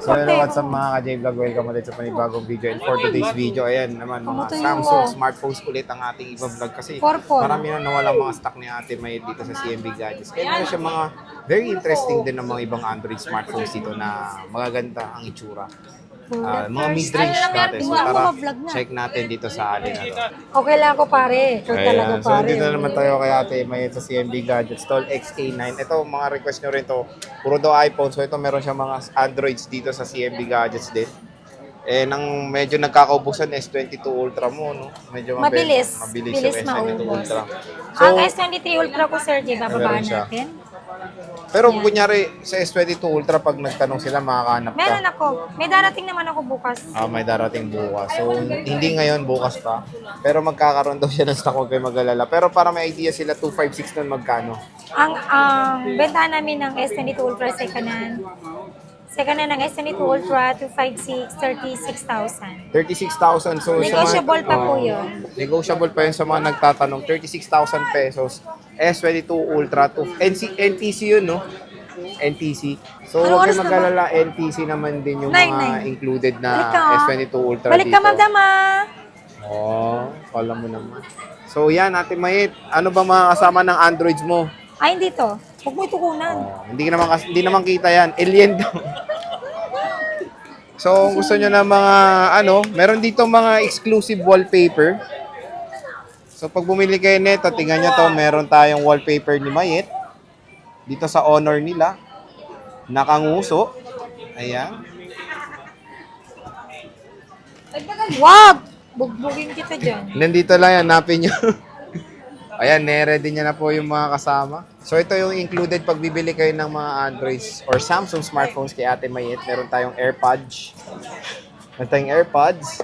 So hello, what's up mga ka-J-Vlog? Welcome ulit sa panibagong video. And for today's video, ayan naman mga Samsung smartphones ulit ang ating i-vlog kasi marami na nawalang mga stock ni Ate May dito sa CMB Gadgets. Kaya meron siya mga very interesting din ng mga ibang Android smartphones dito na magaganda ang itsura. Mga mid-range natin. So tara, check natin dito sa alin na to. Okay lang ako pare. Sure talaga So pare. dito na naman tayo kay Ate May sa CMB Gadgets Stall XA9. Ito, mga request nyo rin to. Puro daw iPhone. So ito meron siya mga Androids dito sa CMB Gadgets din. Nang medyo nagkakaubusan S22 Ultra mo, no? Medyo Mabilis yung S22 maubos. Ultra. Ang S23 Ultra ko sir, di ba babaan meron siya. natin? Pero kunyari sa S22 Ultra, pag nagtanong sila, makakahanap ka. Meron ako. May darating naman ako bukas. May darating bukas. So, hindi ngayon, bukas pa. Pero magkakaroon daw siya ng stock, huwag kayo mag-alala. Pero para may idea sila, 256 nun magkano? Ang bentahan namin ng S22 Ultra second-hand. Second-hand ng S22 Ultra, 256, 36,000. 36,000. So, Negotiable pa po yun. Negotiable pa yun sa mga nagtatanong. 36,000 pesos. S22 Ultra. NTC yun, no? NTC. So, Ano huwag oras kayo mag-alala. NTC naman din yung mga included na S22 Ultra Balik dito. ka magdama. Kala mo naman. So, yan, Ate Mayet. Ano ba mga kasama ng Androids mo? Ay, hindi to. Huwag mo itukunan. Hindi naman kita yan. Alien daw. So, kung gusto nyo na mga, meron dito mga exclusive wallpaper. So, pag bumili kayo nito, tingnan nyo to, meron tayong wallpaper ni Mayet. Dito sa Honor nila. Nakanguso. Ayan. Wag! Bugbugin kita dyan. Nandito lang yan, napin nyo. Ayan, ready niya na po yung mga kasama. So, ito yung included pag bibili kayo ng mga Androids or Samsung smartphones kay Ate Mayet. Meron tayong AirPods. Meron tayong AirPods.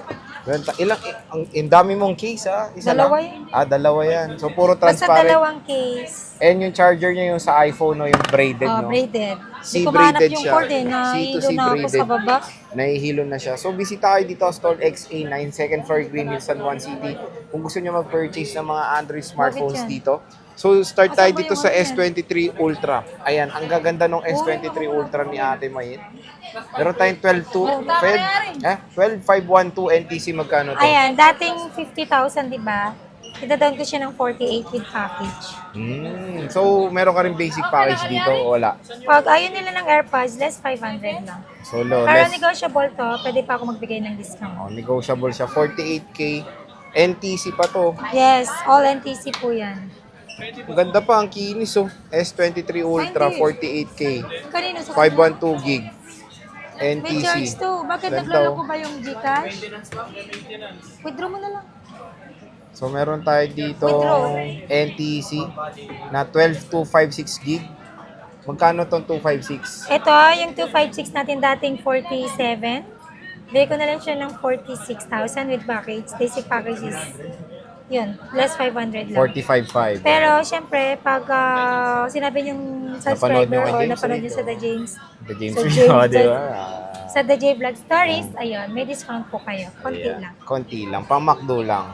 Ang dami mong case, ha? Isa Dalawa lang? yan. Dalawa yan. So, puro Basta transparent. dalawang case. And yung charger niya yung sa iPhone, no? Yung braided, no? Braided. C Hindi ko mahanap braided yung siya. cord eh. C to Nahilo C na ako braided. sa baba. Nahihilo na siya. So, bisita kayo dito sa Stall XA9, second floor, Green Hills, San Juan City. Kung gusto niyo mag-purchase ng mga Android smartphones yan? dito. So, start tayo Asan ba dito yung sa ano yan? S23 Ultra. Ayan, ang gaganda ng S23 Ultra ni Ate Mayet. Meron tayong 12,512 NTC, magkano to? Ayan, dating 50,000, di ba? Itadown ko siya ng 48 with package. So, meron ka rin basic package dito o wala? Pag ayaw nila ng AirPods, less 500 lang. So, low, Pero less. negotiable to, pwede pa ako magbigay ng discount. Negotiable siya. 48K. NTC pa to. Yes, all NTC po yan. Ang ganda pa, ang kinis oh. S23 Ultra, 48K. Kanino sa 512 gig. May NTC. charge to. Bakit Ganda, nagloloko oh. ba yung Gcash? Withdraw mo na lang. So meron tayo dito Withdraw. NTC na 12256 gig. Magkano tong 256? Ito, yung 256 natin dating 47. Bigay ko na lang siya ng 46,000 with package. Basic package is, yun, less 500 lang. 45.5. Pero, syempre, pag sinabi yung subscriber Napanood nyo kay or James napanood nyo dito. sa The James, The James Sa Video, James, di ba? sa The J Vlog Stories, ayun, may discount po kayo. Konti lang. Konti lang. Pang McDo lang.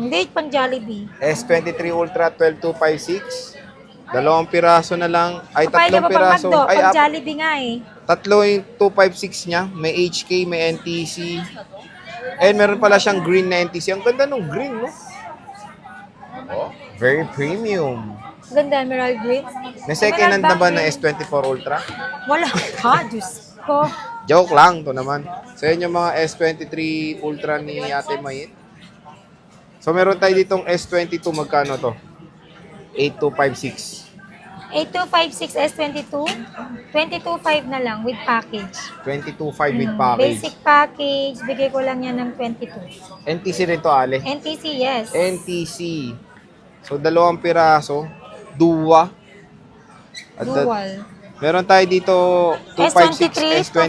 Date pang Jollibee. S23 Ultra 12256. Dalawang piraso na lang. Ay, Kapay tatlong ka pa pang piraso. McDo, Ay, pang Jollibee nga eh. tatlo yung 256 niya. May HK, may NTC. And meron pala siyang green na NTC. Ang ganda nung green, no? Very premium. Ganda, Emerald Green. May second hand na ba na Green. S24 Ultra? Wala. Ha, Diyos ko. Joke lang, to naman. So, yun yung mga S23 Ultra ni Ate Mayet. So, meron tayo ditong S22. Magkano to? 8256. 8256 S22, 22.5 na lang with package. 22.5 with package. Basic package, bigay ko lang yan ng 22. NTC rin to, Ale. NTC, yes. NTC. So, dalawang piraso. Duwa. At Dual. meron tayo dito 256, S23, S23.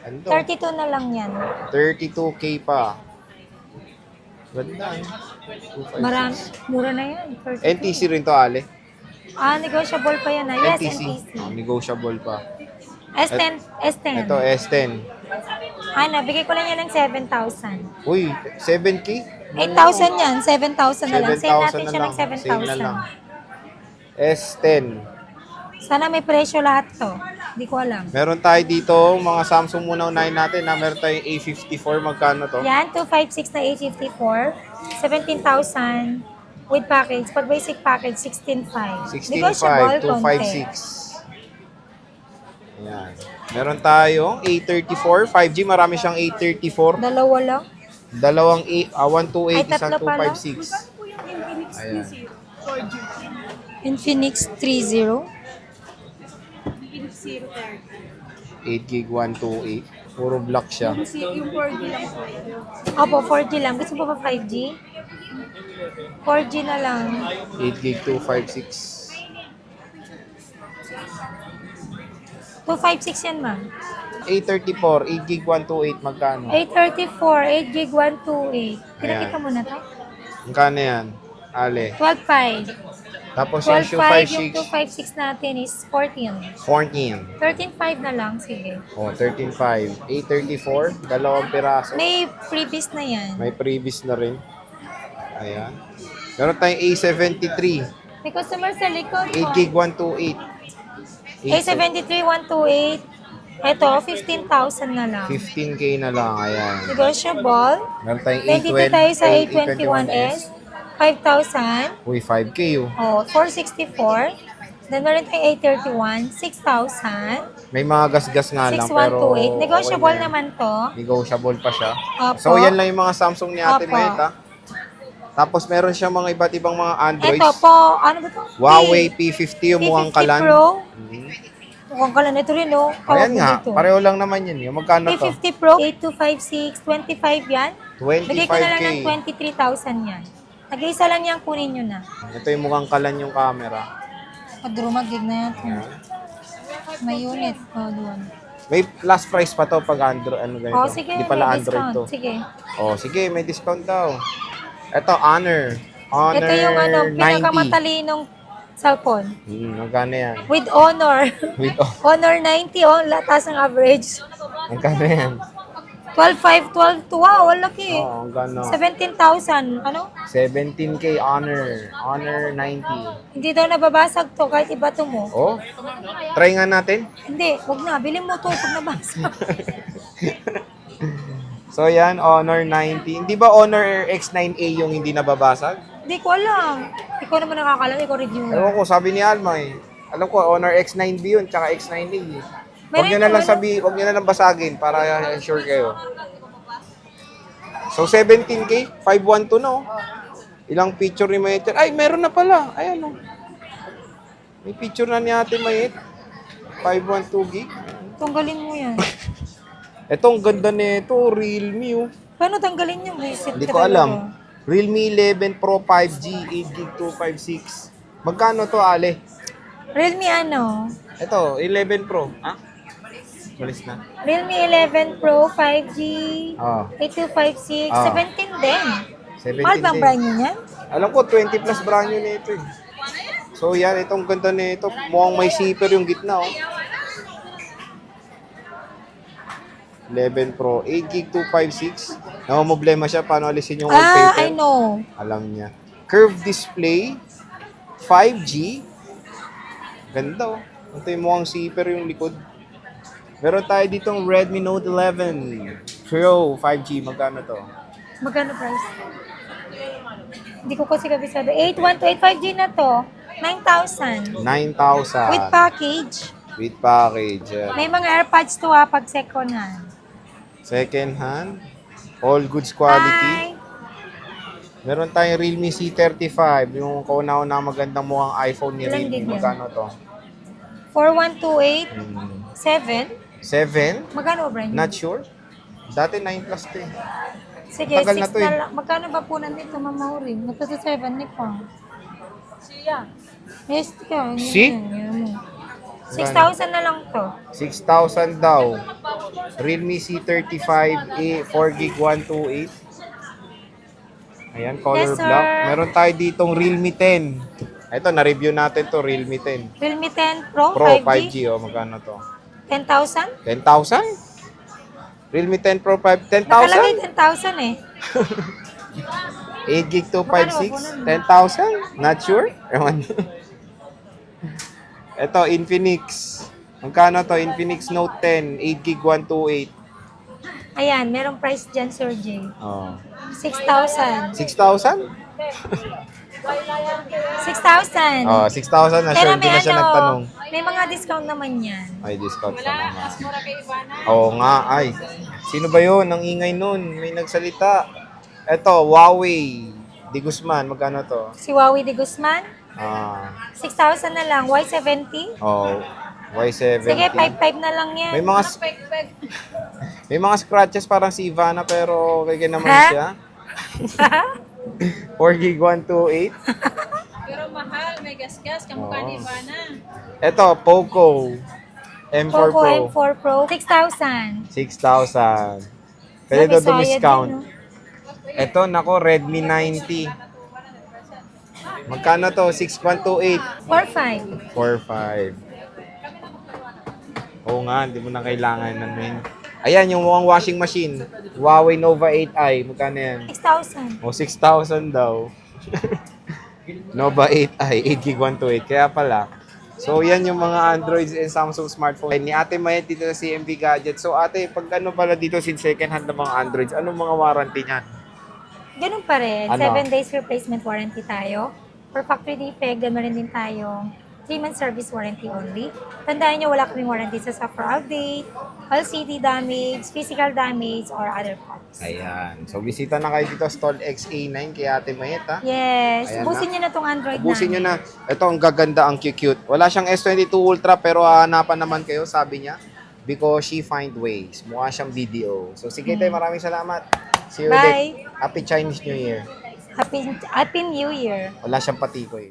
256, Ano? 32 na lang yan. 32K pa. Ganda. 256. Mura na yan. 32. NTC rin to, Ale. Negotiable pa yan. Yes, NTC. NTC. Negotiable pa. S10, S10. Ito, S10. Bigay ko lang yan ng 7,000. Uy, 7K? 8,000 yan, 7,000 na lang. Sale 7,000 natin na siya lang. ng Sale na lang. 7,000. S10. Sana may presyo lahat to. Hindi ko alam. Meron tayo dito, mga Samsung muna unahin natin na meron tayong A54, magkano to? Yan, 256 na A54. 17,000 with package. Pag basic package, 16,500. 16.5, 256. Ayan. Meron tayong A34, 5G, marami siyang A34. Dalawa lang. Dalawang 128, Ay, isang tatlo pala. 256. Ayan. Infinix 30. 8 gig 128. Puro black siya. Yung 4G lang po. Opo, 4G lang. Gusto mo pa 5G? 4G na lang. 8 gig 256. 256 yan, ma'am. A34, 8 gig 128, magkano? 834, 8 gig 128. Pinakita mo na to? Magkano yan? Ale. 12.5. Tapos yung 12.5 yung 256, 256 natin is 14. 14. 13.5 na lang, sige. Oh, 13.5. A34, dalawang piraso. May freebies na yan. May previous na rin. Ayan. Meron tayong A73, May customer sa likod 8 gig 128. A73, 128. Ito, 15,000 na lang. 15K na lang, ayan. Negotiable. Meron tayong Then dito tayo sa A21s. 5,000. Uy, 5K oh. Oh, 464. Then meron tayong A31, 6,000. May mga gas-gas nga lang, pero 6128. Negotiable okay na yan. naman to. Negotiable pa siya. Opo. So, yan lang yung mga Samsung ni Ate Opo. Mayet, ha? Tapos, meron siya mga iba't ibang mga Androids. Ito po, ano ba to? Huawei P50, yung mukhang P50 kalan. Pro. Mhm. Mukhang kalan. Ito rin, oh. Ayan Powerful nga, dito. pareho lang naman yun. Yung magkano to? P50 Pro, 8256, 25 yan. Bigay ko na lang 25K. ng 23,000 yan. Nag-iisa lang yan, kunin nyo na. Ito yung mukhang kalan yung camera. Pag-drumagig na yan. Ayan. May unit. Oh, doon. May last price pa to pag Android, ano ganito. Oh, sige. Di pala may Android discount. to. Sige. Oh, sige, may discount daw. Ito, Honor. Honor Ito yung 90. pinakamatalinong cellphone. Magkano yan? With Honor. With, oh, Honor 90, oh. Latas ng average. magkano yan? 12.5, 12. Wow, ang laki. Oo, gano. 17,000. Ano? 17K Honor. Honor 90. Hindi daw nababasag to kahit iba to mo. Oh, try nga natin. Hindi, wag na. Bilhin mo to pag nabasag. So yan, Honor 90. Hindi ba Honor X9A yung hindi nababasag? Hindi ko alam. Ikaw naman nakakalam. Ikaw reviewer. Ewan ko, sabi ni Alma eh. Alam ko, Honor X9B yun, tsaka X9A eh. Huwag nyo na lang huwag nyo na lang basagin para sure kayo. So 17K, 512 na oh. Ilang picture ni Mayet? Ay, meron na pala. Ayan oh. May picture na ni Ate Mayet. 512 gig. Tunggalin mo yan. Etong ganda nito, Realme oh. Paano tanggalin yung reset? Hindi ko alam. Realme 11 Pro 5G, 8 gig 256. Magkano to, Ale? Realme ano? Ito, 11 Pro. Ha? Malis na. Realme 11 Pro 5G Oh, 8256 Ah. 17 din. 17 Mahal bang din. brand nyo niyan? Alam ko, 20 plus brand new nito eh. So yan, itong ganda nito. Mukhang may zipper yung gitna oh. 11 Pro, 8 gig 256. Namamblema siya, paano alisin yung wallpaper? I know. Alam niya. Curved display, 5G. Ganda oh. Ito yung mukhang zipper yung likod. Meron tayo ditong Redmi Note 11 Pro 5G. Magkano to? Magkano price? Hindi ko kasi kabisado. 8128 5G na to. 9,000. 9,000. With package. With package. Yan. May mga AirPods to ha pag second hand. Second hand. All goods quality. Hi. Meron tayong Realme C35. Yung kauna-una magandang mukhang iPhone ni Ilan Realme. gig yan? Magkano to? 4128 7? 7. Magkano ba brand new? Not sure. Dati 9 plus to eh. Sige, Tagal 6 na na, to eh. lang. Magkano ba po nandito, Mama Uri? Nagkasa 7 ni pa. Siya. Yes, ka. Si? 6,000 na lang to. 6,000 daw. Realme C35A 4 gig 128. Ayan, color Yes, sir. black. Meron tayo ditong Realme 10. Ito, na-review natin to Realme 10. Realme 10 Pro, Pro 5G. 5G, oh, magkano to? 10,000? 10,000? Realme 10 Pro 5, Nakalagay 10,000? 10,000 eh. 8 gig 256? Magkano 10,000? Not sure? Ewan. Ito, Infinix. Magkano to? Infinix Note 10, 8GB 128. Ayan, merong price dyan, Sir J. Oh. 6,000. 6,000? 6,000. Oh, 6,000 na Pero sure. Hindi may na siya nagtanong. may mga discount naman yan. Ay, discount pa naman. Mas mura kay Ivana. Oo nga, ay. Sino ba yun? Ang ingay nun. May nagsalita. Eto, Huawei. Di Guzman, magkano to? Si Huawei de Guzman, Ah, 6,000 na lang. Y70? oh, Y70. Sige, 5,500 na lang yan. May mga Peg-peg. may mga scratches parang si Ivana pero kaya naman Ha? siya. 4GB 128. Pero mahal, may gas-gas. Kamukha ni Oo. Ivana. Eto, Poco. M4 Poco Pro. M4 Pro, 6,000. 6,000. Pwede daw Grabe, sayad discount. din, no? Eto, nako, Redmi 90. Magkano to? 6128. 4,500. 4,500. Oo nga, hindi mo na kailangan namin. Ayan, yung mukhang washing machine. Huawei Nova 8i. Magkano yan? 6,000. O, 6,000 daw. Nova 8i, 8GB 128. Kaya pala. So, yan yung mga Androids and Samsung smartphone. Ni Ate Mayet dito sa CMB Gadget. So, ate, pag ano pala dito since second hand ng mga Androids, anong mga warranty niyan? Ganun pa rin. Ano? 7 days replacement warranty tayo. For factory defect, gano'n rin din tayong 3-month service warranty only. Tandaan nyo, wala kaming warranty sa software update, LCD damage, physical damage, or other parts. Ayan. So, bisita na kayo dito sa Stall XA9 kay Ate Mayet, ha? Yes. Ayan Ubusin nyo na tong Android Ubusin nyo namin. na. Ito, ang gaganda, ang cute. Wala siyang S22 Ultra, pero hanapan naman kayo, sabi niya. Because she find ways. Mukha siyang video. So, sige tayo, maraming salamat. See you Bye. ulit. Happy Chinese New Year. Happy New Year. Wala siyang patikoy.